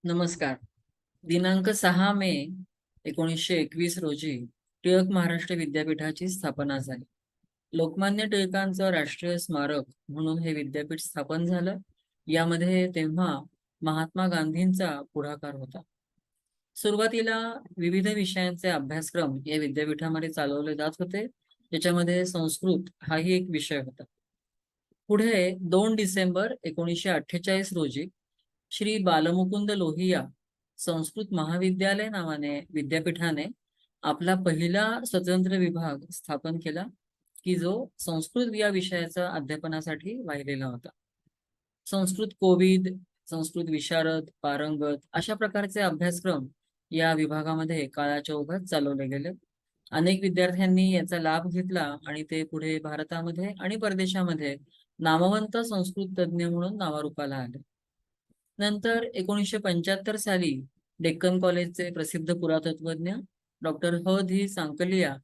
नमस्कार. दिनांक 6 मे 1921 रोजी टिळक महाराष्ट्र विद्यापीठाची स्थापना झाली. लोकमान्य टिळकांचं राष्ट्रीय स्मारक म्हणून हे विद्यापीठ स्थापन झालं. यामध्ये तेव्हा महात्मा गांधींचा पुढाकार होता. सुरुवातीला विविध विषयांचे अभ्यासक्रम या विद्यापीठामध्ये चालवले जात होते, ज्याच्यामध्ये संस्कृत हाही एक विषय होता. पुढे 2 डिसेंबर 1948 रोजी श्री बालमुकुंद लोहिया संस्कृत महाविद्यालय नावाने विद्यापीठाने आपला पहिला स्वतंत्र विभाग स्थापन केला, की जो संस्कृत या विषयाचा अध्यापनासाठी वाहिलेला होता. संस्कृत कोविद, संस्कृत विशारद, पारंगत अशा प्रकारचे अभ्यासक्रम या विभागामध्ये काळाच्या ओघात चालवले गेले. अनेक विद्यार्थ्यांनी याचा लाभ घेतला आणि ते पुढे भारतामध्ये आणि परदेशामध्ये नामवंत संस्कृत तज्ज्ञ म्हणून नावारूपाला आले. नंतर 1975 साली डेक्कन कॉलेजचे प्रसिद्ध पुरातत्वज्ञ डॉक्टर ह. धी. सांकलिया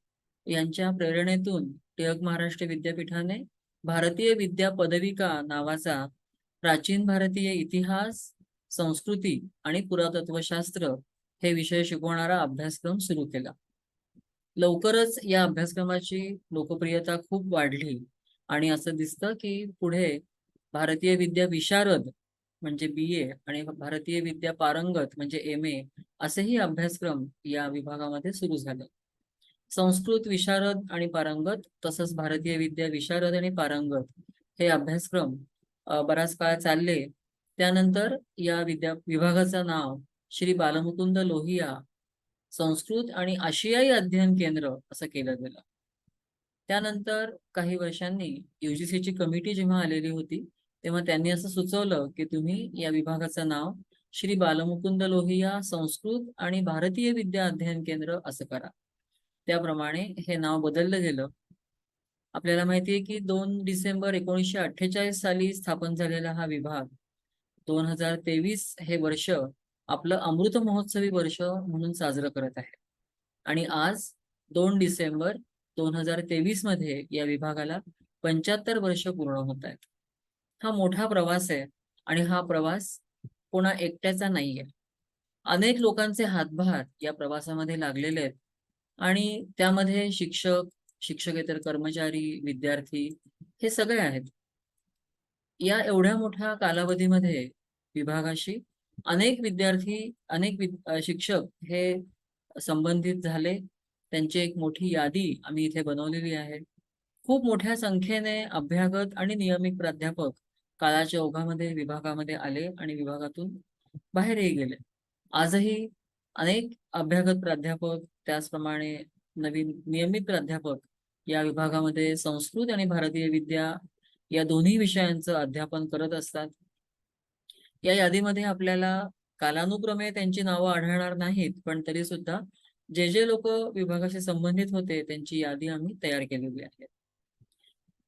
यांच्या प्रेरणेतून टिळक महाराष्ट्र विद्यापीठाने भारतीय विद्या पदविका नावाचा प्राचीन भारतीय इतिहास, संस्कृती आणि पुरातत्वशास्त्र हे विषय शिकवणारा अभ्यासक्रम सुरू केला. लवकरच या अभ्यासक्रमाची लोकप्रियता खूप वाढली आणि असं दिसतं की पुढे भारतीय विद्या विशारद म्हणजे BA आणि भारतीय विद्या पारंगत म्हणजे MA असेही अभ्यासक्रम या विभागामध्ये सुरू झाले. संस्कृत विशारद आणि पारंगत तसंच भारतीय विद्या विशारद आणि पारंगत हे अभ्यासक्रम बराच काळ चालले. त्यानंतर या विभागाचं नाव श्री बालमुकुंद लोहिया संस्कृत आणि आशियाई अध्ययन केंद्र असं केलं गेलं. त्यानंतर काही वर्षांनी UGC ची कमिटी जेव्हा आलेली होती, तेव्हा त्यांनी असं सुचवलं की तुम्ही या विभागाचं नाव श्री बालमुकुंद लोहिया संस्कृत आणि भारतीय विद्या अध्ययन केंद्र असं करा. त्याप्रमाणे हे नाव बदललं गेलं. आपल्याला माहिती आहे की 2 डिसेंबर 1948 साली स्थापन झालेला हा विभाग 2023 हे वर्ष आपलं अमृत महोत्सवी वर्ष म्हणून साजरं करत आहे. आणि आज 2 डिसेंबर 2023 मध्ये या विभागाला 75 वर्ष पूर्ण होत आहेत. हा मोठा प्रवास आहे आणि हा प्रवास कोणा एकट्याचा नाहीये. अनेक लोकांचे हातभार या प्रवासामध्ये लागलेले आहेत आणि त्यामध्ये शिक्षक, शिक्षकेतर कर्मचारी, विद्यार्थी हे सगळे आहेत. या एवढ्या मोठ्या कालावधीमध्ये विभागाशी अनेक विद्यार्थी, शिक्षक हे संबंधित झाले. त्यांची एक मोठी यादी आम्ही इथे बनवलेली आहे. खूप मोठ्या संख्येने अभ्यागत आणि नियमित प्राध्यापक काळाच्या ओघामध्ये विभागामध्ये आले आणि विभागातून बाहेरही गेले. आजही अनेक अभ्यागत प्राध्यापक, त्याचप्रमाणे नवीन नियमित प्राध्यापक या विभागामध्ये संस्कृत आणि भारतीय विद्या या दोन्ही विषयांचं अध्यापन करत असतात. या यादीमध्ये आपल्याला कालानुक्रमे त्यांची नावं आढळणार नाहीत, पण तरी सुद्धा जे जे लोक विभागाशी संबंधित होते त्यांची यादी आम्ही तयार केलेली आहे.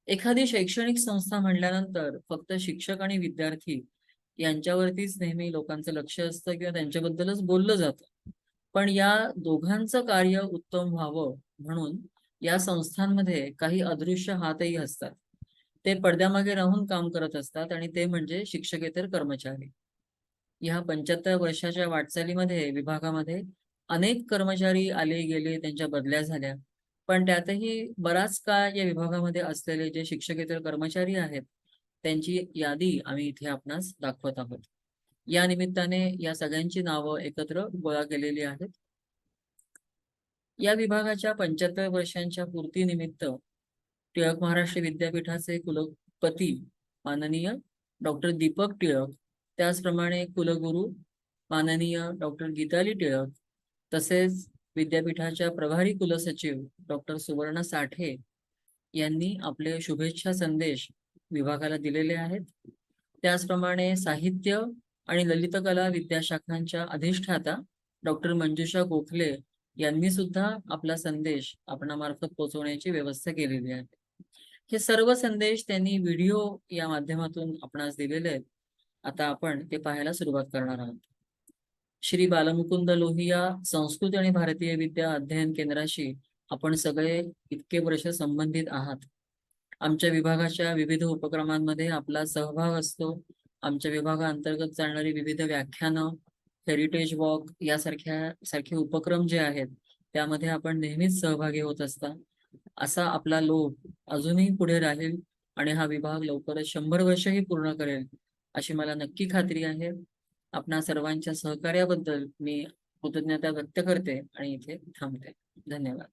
एखादी शैक्षणिक संस्था म्हणल्यानंतर फक्त शिक्षक आणि विद्यार्थी यांच्यावरतीच नेहमी लोकांचं लक्ष असतं किंवा त्यांच्याबद्दलच बोललं जातं. पण या दोघांचं कार्य उत्तम व्हावं म्हणून या संस्थांमध्ये काही अदृश्य हातही असतात. ते पडद्यामागे राहून काम करत असतात आणि ते म्हणजे शिक्षकेतर कर्मचारी. या 75 वर्षाच्या वाटचालीमध्ये विभागामध्ये अनेक कर्मचारी आले गेले, त्यांच्या बदल्या झाल्या. पण त्यातही बराच काळ या विभागामध्ये असलेले जे शिक्षकेतर कर्मचारी आहेत त्यांची यादी आम्ही इथे आपणास दाखवत आहोत. या निमित्ताने या सगळ्यांची नावं एकत्र गोळा केलेली आहेत. या विभागाच्या 75 वर्षांच्या पूर्तीनिमित्त टिळक महाराष्ट्र विद्यापीठाचे कुलपती माननीय डॉक्टर दीपक टिळक, त्याचप्रमाणे कुलगुरू माननीय डॉक्टर गीताली टिळक, तसेच विद्यापीठाच्या प्रभारी कुलसचिव डॉक्टर सुवर्णा साठे यांनी आपले शुभेच्छा संदेश विभागाला दिलेले आहेत. त्याचप्रमाणे साहित्य आणि ललितकला विद्याशाखांच्या अधिष्ठाता डॉक्टर मंजुषा गोखले यांनी सुद्धा आपला संदेश आपणामार्फत पोहोचवण्याची व्यवस्था केलेली आहे. हे सर्व संदेश त्यांनी व्हिडिओ या माध्यमातून आपणास दिलेले आहेत. आता आपण ते पाहायला सुरुवात करणार आहोत. श्री बालमुकुंद लोहिया संस्कृत आणि भारतीय विद्या अध्ययन केंद्राशी आपण सगळे इतके वर्ष संबंधित आहात. आमच्या विभागाच्या विविध उपक्रमांमध्ये आपला सहभाग असतो. आमच्या विभागाअंतर्गत चालणारी विविध व्याख्यानं, हेरिटेज वॉक सारखे उपक्रम जे आहेत त्यामध्ये आपण नेहमीच सहभागी होत असता. असा आपला लोक अजूनही पुढे राहील आणि हा विभाग लवकरच 100 वर्षही पूर्ण करेल अशी मला नक्की खात्री आहे. आपणा सर्वांच्या सहकार्याबद्दल मी कृतज्ञता व्यक्त करते आणि इथे थांबते. धन्यवाद.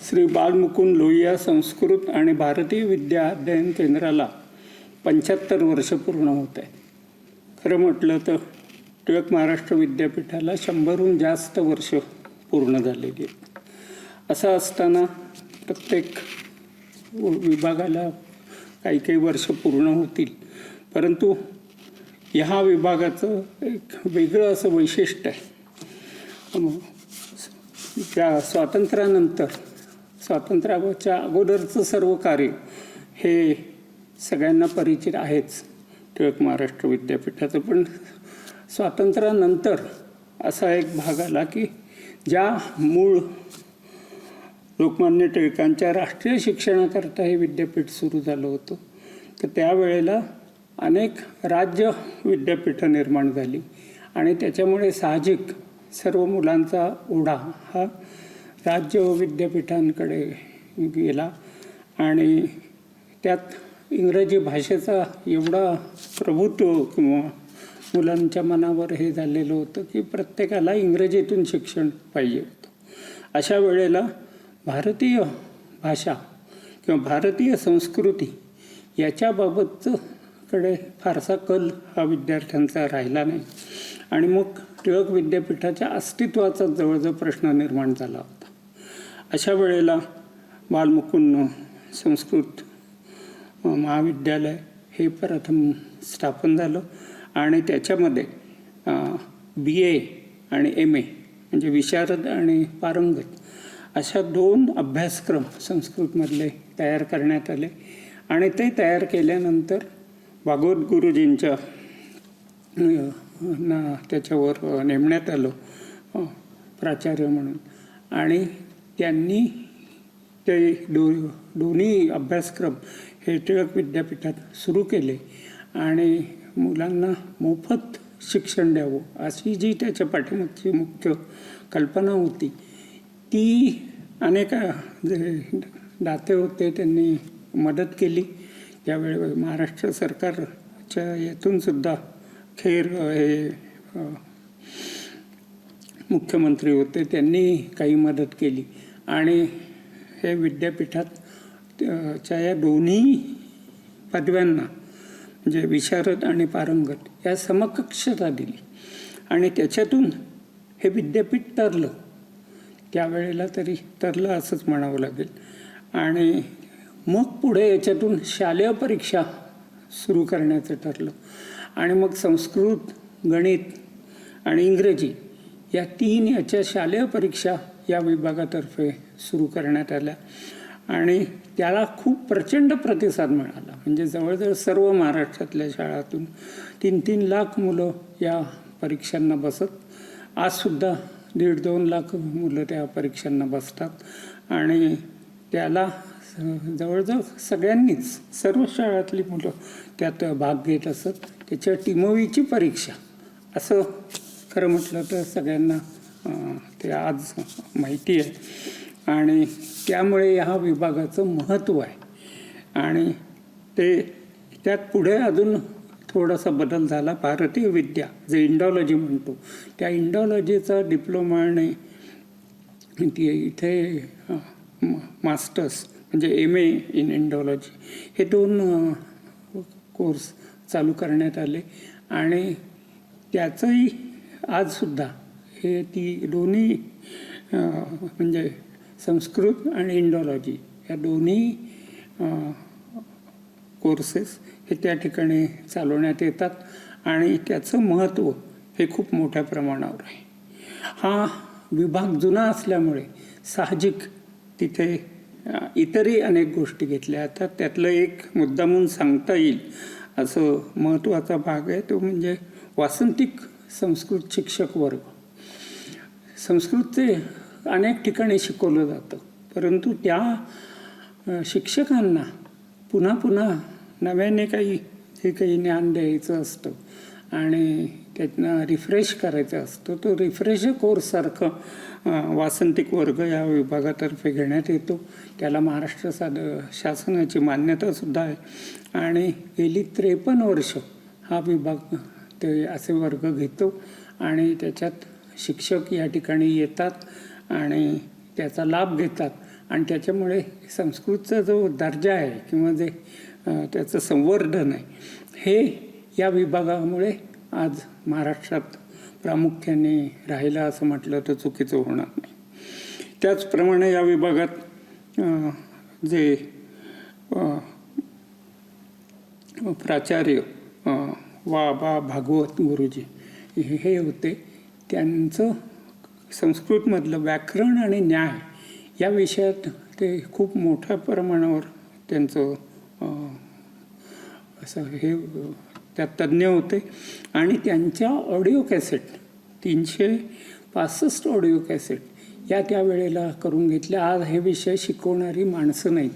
श्री बालमुकुंद लोहिया संस्कृत आणि भारतीय विद्या अध्ययन केंद्राला 75 वर्ष पूर्ण होत आहे. खरं म्हटलं तर टिळक महाराष्ट्र विद्यापीठाला 100हून जास्त वर्ष पूर्ण झालेली आहेत. असं असताना प्रत्येक विभागाला काही काही वर्ष पूर्ण होतील, परंतु ह्या विभागाचं एक वेगळं असं वैशिष्ट्य आहे. त्या स्वातंत्र्याच्या अगोदरचं सर्व कार्य हे सगळ्यांना परिचित आहेच टिळक महाराष्ट्र विद्यापीठाचं. पण स्वातंत्र्यानंतर असा एक भाग आला की ज्या मूळ लोकमान्य टिळकांच्या राष्ट्रीय शिक्षणाकरता हे विद्यापीठ सुरू झालं होतं, तर त्यावेळेला अनेक राज्य विद्यापीठं निर्माण झाली आणि त्याच्यामुळे साहजिक सर्व मुलांचा ओढा हा राज्य विद्यापीठांकडे गेला आणि त्यात इंग्रजी भाषेचा एवढा प्रभुत्व किंवा मुलांच्या मनावर हे झालेलं होतं की प्रत्येकाला इंग्रजीतून शिक्षण पाहिजे होतं. अशा वेळेला भारतीय भाषा किंवा भारतीय संस्कृती याच्याबाबतचं कडे फारसा कल हा विद्यार्थ्यांचा राहिला नाही आणि मग टिळक विद्यापीठाच्या अस्तित्वाचा जवळजवळ प्रश्न निर्माण झाला होता. अशा वेळेला बालमुकुंद संस्कृत महाविद्यालय हे प्रथम स्थापन झालं आणि त्याच्यामध्ये BA आणि MA म्हणजे विशारद आणि पारंगत अशा 2 अभ्यासक्रम संस्कृतमधले तयार करण्यात आले आणि ते तयार केल्यानंतर भागवत गुरुजींच्या त्याच्यावर नेमण्यात आलं प्राचार्य म्हणून आणि त्यांनी ते दोन्ही अभ्यासक्रम हे टिळक विद्यापीठात सुरू केले आणि मुलांना मोफत शिक्षण द्यावं अशी जी त्याच्या पाठीमागची मुख्य कल्पना होती ती अनेक जे दाते होते त्यांनी मदत केली. त्यावेळी महाराष्ट्र सरकारच्या यातून सुद्धा खेर हे मुख्यमंत्री होते, त्यांनी काही मदत केली आणि हे विद्यापीठात या दोन्ही पदव्यांना म्हणजे विशारद आणि पारंगत या समकक्षता दिली आणि त्याच्यातून हे विद्यापीठ तरलं. त्यावेळेला तरी तरलं असंच म्हणावं लागेल. आणि मग पुढे याच्यातून शालेय परीक्षा सुरू करण्याचं ठरलं आणि मग संस्कृत, गणित आणि इंग्रजी या 3 याच्या शालेय परीक्षा या विभागातर्फे सुरू करण्यात आल्या आणि त्याला खूप प्रचंड प्रतिसाद मिळाला. म्हणजे जवळजवळ सर्व महाराष्ट्रातल्या शाळातून 3-3 लाख मुलं या परीक्षांना बसत. आजसुद्धा 1.5-2 लाख मुलं त्या परीक्षांना बसतात आणि त्याला जवळजवळ सगळ्यांनीच सर्व शाळातली मुलं त्यात भाग घेत असत. त्याच्या टिमोवीची परीक्षा असं खरं म्हटलं तर सगळ्यांना ते आज माहिती आहे आणि त्यामुळे ह्या विभागाचं महत्त्व आहे आणि ते त्यात पुढे अजून थोडासा बदल झाला. भारतीय विद्या जे इंडॉलॉजी म्हणतो त्या इंडॉलॉजीचा डिप्लोमा आणि इथे मास्टर्स म्हणजे MA इन इंडॉलॉजी हे 2 कोर्स चालू करण्यात आले आणि त्याचंही आजसुद्धा हे ती दोन्ही म्हणजे संस्कृत आणि इंडॉलॉजी या दोन्ही कोर्सेस हे त्या ठिकाणी चालवण्यात येतात आणि त्याचं महत्त्व हे खूप मोठ्या प्रमाणावर आहे. हा विभाग जुना असल्यामुळे साहजिक तिथे इतरही अनेक गोष्टी घेतल्या जातात. त्यातलं एक मुद्दामून सांगता येईल असं महत्त्वाचा भाग आहे तो म्हणजे वासंतिक संस्कृत शिक्षक वर्ग. संस्कृतचे अनेक ठिकाणी शिकवलं जातं, परंतु त्या शिक्षकांना पुन्हा पुन्हा नव्याने जे काही ज्ञान द्यायचं असतं आणि त्यातनं रिफ्रेश करायचं असतं, तो रिफ्रेश कोर्ससारखं वासंतिक वर्ग या विभागातर्फे घेण्यात येतो. त्याला महाराष्ट्र शासनाची मान्यतासुद्धा आहे आणि गेली 53 वर्ष हा विभाग ते असे वर्ग घेतो आणि त्याच्यात शिक्षक या ठिकाणी येतात आणि त्याचा लाभ घेतात आणि त्याच्यामुळे संस्कृतचा जो दर्जा आहे किंवा जे त्याचं संवर्धन आहे हे या विभागामुळे आज महाराष्ट्रात प्रामुख्याने राहिलं असं म्हटलं तर चुकीचं होणार नाही. त्याचप्रमाणे या विभागात जे प्राचार्य बा भागवत गुरुजी हे होते, त्यांचं संस्कृतमधलं व्याकरण आणि न्याय या विषयात ते खूप मोठ्या प्रमाणावर त्यांचं असं हे त्यात तज्ज्ञ होते आणि त्यांच्या ऑडिओ कॅसेट 365 ऑडिओ कॅसेट या त्यावेळेला करून घेतल्या. आज हे विषय शिकवणारी माणसं नाहीत.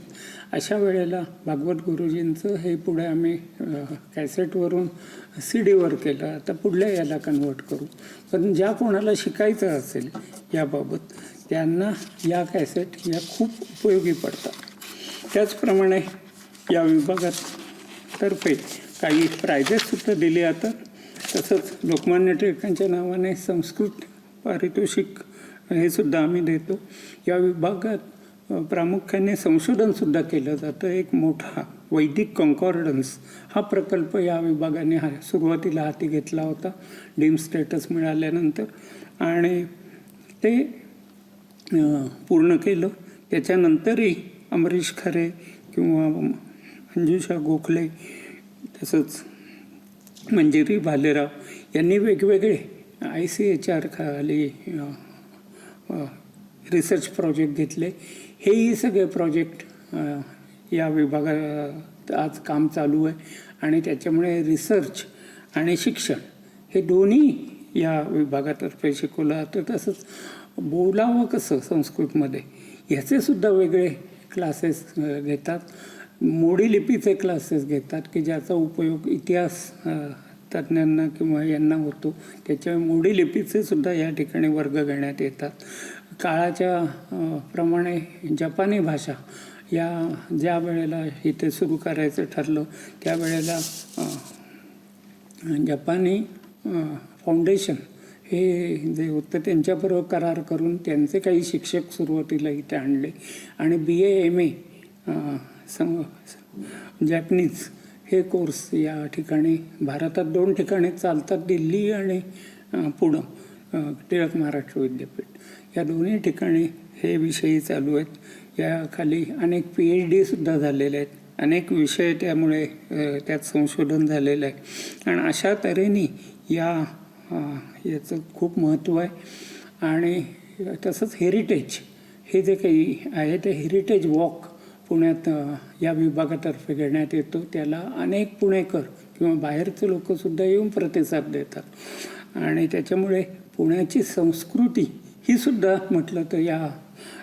अशा वेळेला भागवत गुरुजींचं हे पुढे आम्ही कॅसेटवरून CD वर केलं. आता पुढल्या याला कन्वर्ट करू. पण ज्या कोणाला शिकायचं असेल याबाबत त्यांना या कॅसेट या खूप उपयोगी पडतात. त्याचप्रमाणे या विभागात तर्फे काही प्राइजेससुद्धा दिले जातात. तसंच लोकमान्य टिळकांच्या नावाने संस्कृत पारितोषिक हे सुद्धा आम्ही देतो. या विभागात प्रामुख्याने संशोधनसुद्धा केलं जातं. एक मोठा वैदिक कॉन्कॉर्डन्स हा प्रकल्प या विभागाने सुरुवातीला हाती घेतला होता डीम स्टेटस मिळाल्यानंतर आणि ते पूर्ण केलं. त्याच्यानंतरही अमरीश खरे किंवा मंजुषा गोखले तसंच मंजिरी भालेराव यांनी वेगवेगळे ICHR खाली रिसर्च प्रोजेक्ट घेतले. हेही सगळे प्रोजेक्ट या विभागात आज काम चालू आहे आणि त्याच्यामुळे रिसर्च आणि शिक्षण हे दोन्ही या विभागातर्फे शिकवलं जातं. तसंच बोलावं कसं संस्कृतमध्ये ह्याचेसुद्धा वेगळे क्लासेस घेतात. मोडी लिपीचे क्लासेस घेतात की ज्याचा उपयोग इतिहास तज्ज्ञांना किंवा यांना होतो. त्याच्यामुळे मोडी लिपीचे सुद्धा या ठिकाणी वर्ग घेण्यात येतात. काळाच्या प्रमाणे जपानी भाषा या ज्या वेळेला इथे सुरू करायचं ठरलं त्यावेळेला जपानी फाउंडेशन हे जे होतं त्यांच्याबरोबर करार करून त्यांचे काही शिक्षक सुरुवातीला इथे आणले आणि BA MA जॅपनीज हे कोर्स या ठिकाणी भारतात 2 ठिकाणी चालतात, दिल्ली आणि पुणे टिळक महाराष्ट्र विद्यापीठ या दोन्ही ठिकाणी हे विषय चालू आहेत. या खाली अनेक PhD सुद्धा झालेले आहेत. अनेक विषय त्यामुळे त्यात संशोधन झालेलं आहे आणि अशा तऱ्हेने याचं खूप महत्त्व आहे. आणि तसंच हेरिटेज हे जे काही आहे ते हेरिटेज वॉक पुण्यात या विभागातर्फे घेण्यात येतो. त्याला अनेक पुणेकर किंवा बाहेरचे लोकसुद्धा येऊन प्रतिसाद देतात आणि त्याच्यामुळे पुण्याची संस्कृती ही सुद्धा म्हटलं तर या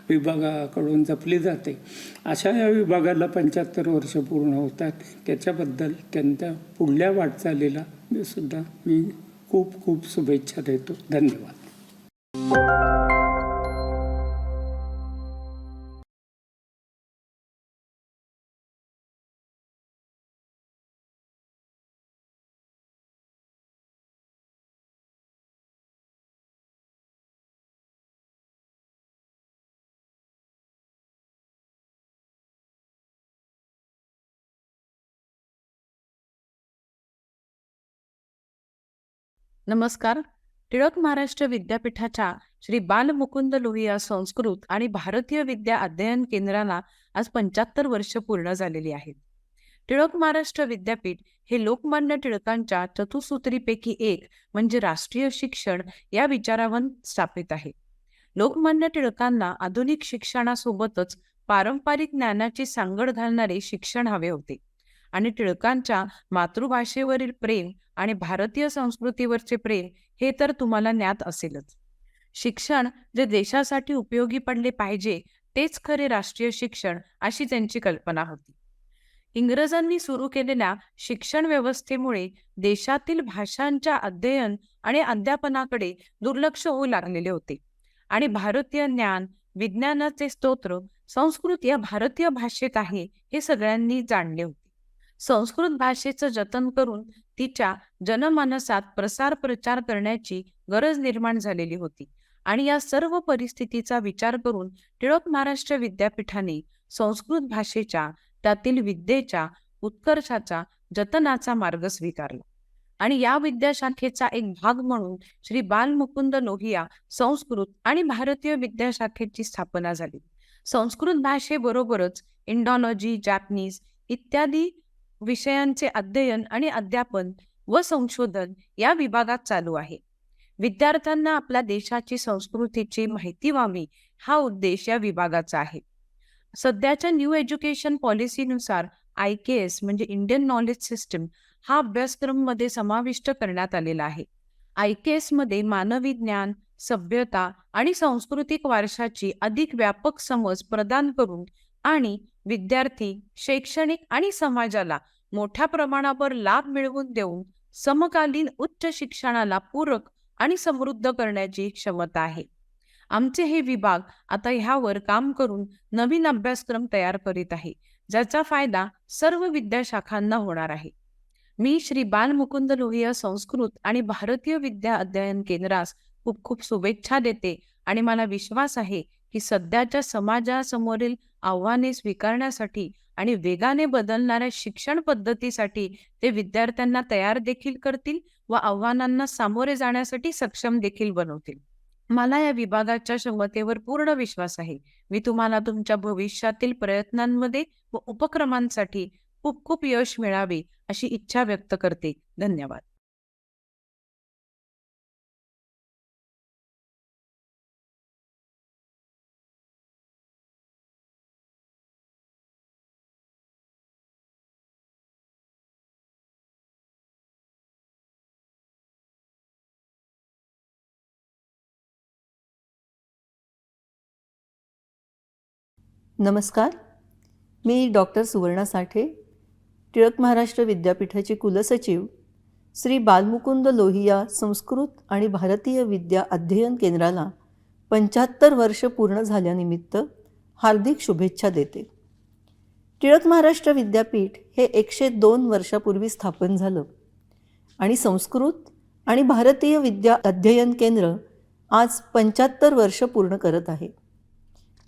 विभागाकडून जपली जाते. अशा या विभागाला 75 वर्ष पूर्ण होतात. त्याच्याबद्दल त्यांच्या पुढल्या वाटचालीला सुद्धा मी खूप खूप शुभेच्छा देतो. धन्यवाद. नमस्कार. टिळक महाराष्ट्र विद्यापीठाच्या श्री बालमुकुंद लोहिया संस्कृत आणि भारतीय विद्या अध्ययन केंद्राला आज 75 वर्ष पूर्ण झालेली आहेत. टिळक महाराष्ट्र विद्यापीठ हे लोकमान्य टिळकांच्या चतुसूत्रीपैकी एक म्हणजे राष्ट्रीय शिक्षण या विचारावर स्थापित आहे. लोकमान्य टिळकांना आधुनिक शिक्षणासोबतच पारंपरिक ज्ञानाची सांगड घालणारे शिक्षण हवे होते आणि टिळकांच्या मातृभाषेवरील प्रेम आणि भारतीय संस्कृतीवरचे प्रेम हे तर तुम्हाला ज्ञात असेलच. शिक्षण जे देशासाठी उपयोगी पडले पाहिजे तेच खरे राष्ट्रीय शिक्षण अशी त्यांची कल्पना होती. इंग्रजांनी सुरू केलेल्या शिक्षण व्यवस्थेमुळे देशातील भाषांच्या अध्ययन आणि अध्यापनाकडे दुर्लक्ष होऊ लागलेले होते आणि भारतीय ज्ञान, विज्ञानाचे स्तोत्र संस्कृत या भारतीय भाषेत आहे हे सगळ्यांनी जाणले होते. संस्कृत भाषेचं जतन करून तिच्या जनमानसात प्रसार प्रचार करण्याची गरज निर्माण झालेली होती आणि या सर्व परिस्थितीचा विचार करून टिळक महाराष्ट्र विद्यापीठाने संस्कृत भाषेच्या, त्यातील विद्येच्या उत्कर्षाचा, जतनाचा मार्ग स्वीकारला आणि या विद्याशाखेचा एक भाग म्हणून श्री बालमुकुंद लोहिया संस्कृत आणि भारतीय विद्याशाखेची स्थापना झाली. संस्कृत भाषेबरोबरच इंडॉलॉजी, जॅपनीज इत्यादी विषयांचे अध्ययन आणि अध्यापन व संशोधन या विभागात चालू आहे. विद्यार्थ्यांना आपल्या देशाची संस्कृतीची माहिती व्हावी हा उद्देश या विभागाचा आहे. सध्याच्या न्यू एज्युकेशन पॉलिसीनुसार IKS म्हणजे इंडियन नॉलेज सिस्टम हा अभ्यासक्रम मध्ये समाविष्ट करण्यात आलेला आहे. IKS मध्ये मानवी ज्ञान, सभ्यता आणि सांस्कृतिक वारशाची अधिक व्यापक समज प्रदान करून आणि विद्यार्थी, शैक्षणिक आणि समाजाला मोठ्या प्रमाणावर लाभ मिळवून देऊन समकालीन उच्च शिक्षणाला पूरक आणि समृद्ध करण्याची क्षमता आहे. आमचे हे विभाग आता ह्यावर काम करून नवीन अभ्यासक्रम तयार करीत आहे, ज्याचा फायदा सर्व विद्याशाखांना होणार आहे. मी श्री बालमुकुंद लोहिया संस्कृत आणि भारतीय विद्या अध्ययन केंद्रास खूप खूप शुभेच्छा देते आणि मला विश्वास आहे की सध्याच्या समाजासमोरील आव्हाने स्वीकारण्यासाठी आणि वेगाने बदलणाऱ्या शिक्षण पद्धतीसाठी ते विद्यार्थ्यांना तयार देखील करतील व आव्हानांना सामोरे जाण्यासाठी सक्षम देखील बनवतील. मला या विभागाच्या क्षमतेवर पूर्ण विश्वास आहे. मी तुम्हाला तुमच्या भविष्यातील प्रयत्नांमध्ये व उपक्रमांसाठी खूप खूप यश मिळावे अशी इच्छा व्यक्त करते. धन्यवाद. नमस्कार, मी डॉक्टर सुवर्णा साठे, टिळक महाराष्ट्र विद्यापीठाची कुलसचिव, श्री बालमुकुंद लोहिया संस्कृत आणि भारतीय विद्या अध्ययन केंद्राला 75 वर्ष पूर्ण झाल्यानिमित्त हार्दिक शुभेच्छा देते. टिळक महाराष्ट्र विद्यापीठ हे 102 वर्षापूर्वी स्थापन झालं आणि संस्कृत आणि भारतीय विद्या अध्ययन केंद्र आज 75 वर्ष पूर्ण करत आहे.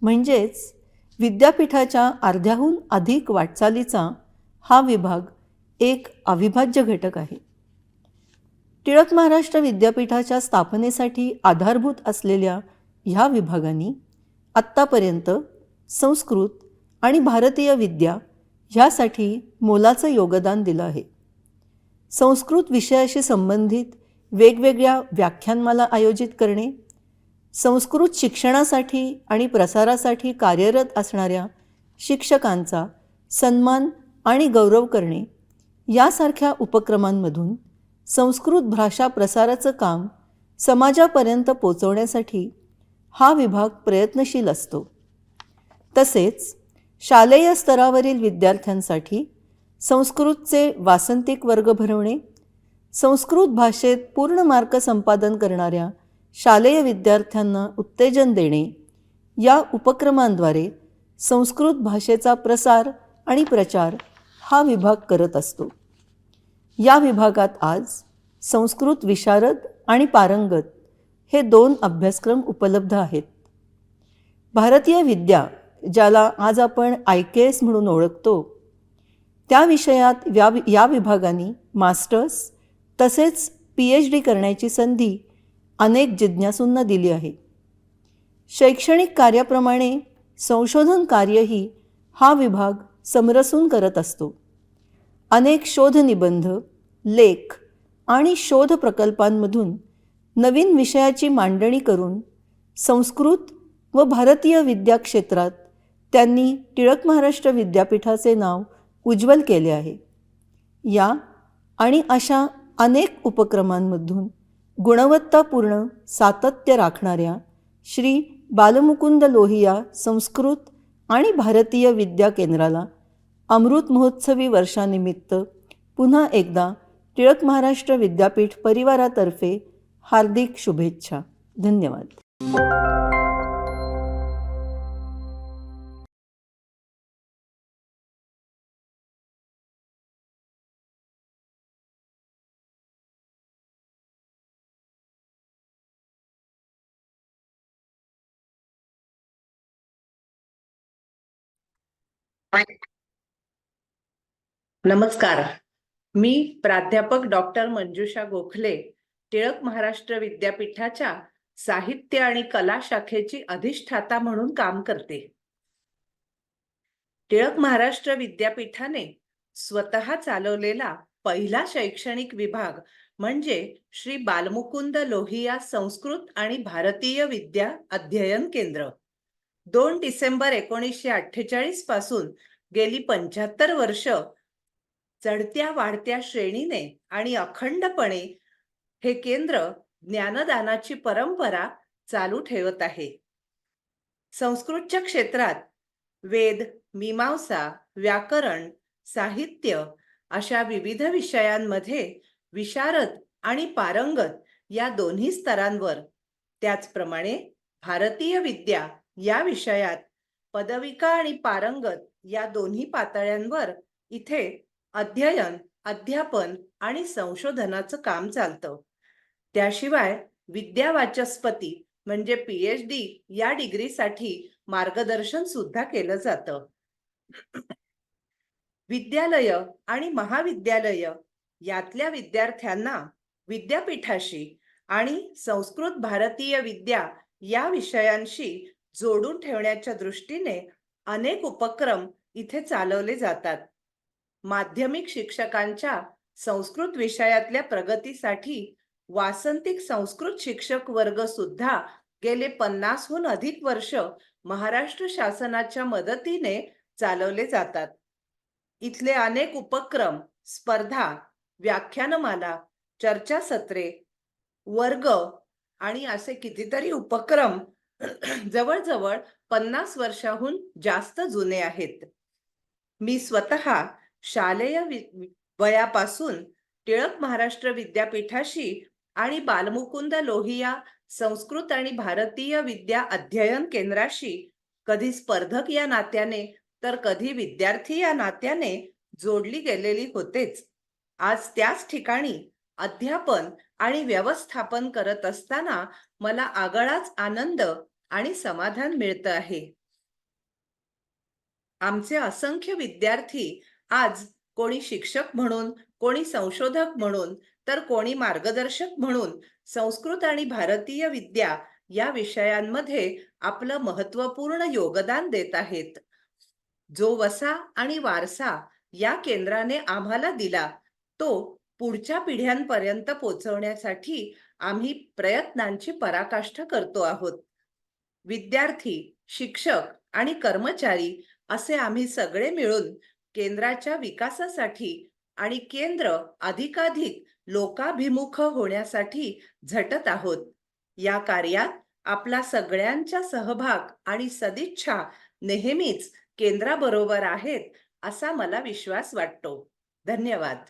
म्हणजेच विद्यापीठाच्या अर्ध्याहून अधिक वाटचालीचा हा विभाग एक अविभाज्य घटक आहे. टिळक महाराष्ट्र विद्यापीठाच्या स्थापनेसाठी आधारभूत असलेल्या ह्या विभागांनी आत्तापर्यंत संस्कृत आणि भारतीय विद्या ह्यासाठी मोलाचं योगदान दिलं आहे. संस्कृत विषयाशी संबंधित वेगवेगळ्या व्याख्यानमाला आयोजित करणे, संस्कृत शिक्षणासाठी आणि प्रसारासाठी कार्यरत असणाऱ्या शिक्षकांचा सन्मान आणि गौरव करणे यासारख्या उपक्रमांमधून संस्कृत भाषा प्रसाराचं काम समाजापर्यंत पोचवण्यासाठी हा विभाग प्रयत्नशील असतो. तसेच शालेय स्तरावरील विद्यार्थ्यांसाठी संस्कृतचे वासंतिक वर्ग भरवणे, संस्कृत भाषेत पूर्ण मार्क संपादन करणाऱ्या शालेय विद्यार्थ्यांना उत्तेजन देणे या उपक्रमांद्वारे संस्कृत भाषेचा प्रसार आणि प्रचार हा विभाग करत असतो. या विभागात आज संस्कृत विशारद आणि पारंगत हे 2 अभ्यासक्रम उपलब्ध आहेत. भारतीय विद्या, ज्याला आज आपण IKS म्हणून ओळखतो, त्या विषयात या विभागाने मास्टर्स तसेच PhD करण्याची संधी अनेक जिज्ञासूंना दिली आहे. शैक्षणिक कार्याप्रमाणे संशोधन कार्यही हा विभाग समरसून करत असतो. अनेक शोधनिबंध, लेख आणि शोध प्रकल्पांमधून नवीन विषयाची मांडणी करून संस्कृत व भारतीय विद्या क्षेत्रात त्यांनी टिळक महाराष्ट्र विद्यापीठाचे नाव उज्ज्वल केले आहे. या आणि अशा अनेक उपक्रमांमधून गुणवत्तापूर्ण सातत्य राखणाऱ्या श्री बालमुकुंद लोहिया संस्कृत आणि भारतीय विद्या केंद्राला अमृत महोत्सवी वर्षानिमित्त पुन्हा एकदा टिळक महाराष्ट्र विद्यापीठ परिवारातर्फे हार्दिक शुभेच्छा. धन्यवाद. नमस्कार. मी प्राध्यापक डॉक्टर मंजुषा गोखले, टिळक महाराष्ट्र विद्यापीठाच्या साहित्य आणि कला शाखेची अधिष्ठाता म्हणून काम करते. टिळक महाराष्ट्र विद्यापीठाने स्वतः चालवलेला पहिला शैक्षणिक विभाग म्हणजे श्री बालमुकुंद लोहिया संस्कृत आणि भारतीय विद्या अध्ययन केंद्र. 2 डिसेंबर 1948 पासून गेली 75 वर्ष चढत्या वाढत्या श्रेणीने आणि अखंडपणे हे केंद्र ज्ञानदानाची परंपरा चालू ठेवत आहे. संस्कृतच्या क्षेत्रात वेद, मीमांसा, व्याकरण, साहित्य अशा विविध विषयांमध्ये विशारद आणि पारंगत या दोन्ही स्तरांवर, त्याचप्रमाणे भारतीय विद्या या विषयात पदविका आणि पारंगत या दोन्ही पातळ्यांवर इथे अध्ययन, अध्यापन आणि संशोधनाचं काम चालतं. त्याशिवाय विद्यावाचस्पती म्हणजे PhD या डिग्रीसाठी मार्गदर्शन सुद्धा केलं जातं. विद्यालय आणि महाविद्यालय यातल्या विद्यार्थ्यांना विद्यापीठाशी आणि संस्कृत भारतीय विद्या या विषयांशी जोडून ठेवण्याच्या दृष्टीने अनेक उपक्रम इथे चालवले जातात. माध्यमिक शिक्षकांच्या संस्कृत विषयातल्या प्रगतीसाठी वासंतिक संस्कृत शिक्षक वर्ग सुद्धा गेले 50हून अधिक वर्ष महाराष्ट्र शासनाच्या मदतीने चालवले जातात. इथले अनेक उपक्रम, स्पर्धा, व्याख्यानमाला, चर्चासत्रे, वर्ग आणि असे कितीतरी उपक्रम जवळजवळ 50 वर्षाहून जास्त जुने आहेत. मी स्वतः शालेय वयापासून टिळक महाराष्ट्र विद्यापीठाशी आणि बालमुकुंद लोहिया संस्कृत आणि भारतीय विद्या अध्ययन केंद्राशी कधी स्पर्धक या नात्याने तर कधी विद्यार्थी या नात्याने जोडली गेलेली होतेच. आज त्याच ठिकाणी अध्यापन आणि व्यवस्थापन करत असताना मला आगळाच आनंद आणि समाधान मिळतं आहे. आमचे असंख्य विद्यार्थी आज कोणी शिक्षक म्हणून, कोणी संशोधक म्हणून, तर कोणी मार्गदर्शक म्हणून संस्कृत आणि भारतीय विद्या या विषयांमध्ये आपलं महत्त्वपूर्ण योगदान देत आहेत. जो वसा आणि वारसा या केंद्राने आम्हाला दिला तो पुढच्या पिढ्यांपर्यंत पोहोचवण्यासाठी आम्ही प्रयत्नांची पराकाष्ठा करतो आहोत. विद्यार्थी, शिक्षक आणि कर्मचारी असे आम्ही सगळे मिळून केंद्राच्या विकासासाठी आणि केंद्र अधिकाधिक लोकाभिमुख होण्यासाठी झटत आहोत. या कार्यात आपला सगळ्यांचा सहभाग आणि सदिच्छा नेहमीच केंद्राबरोबर आहेत असा मला विश्वास वाटतो. धन्यवाद.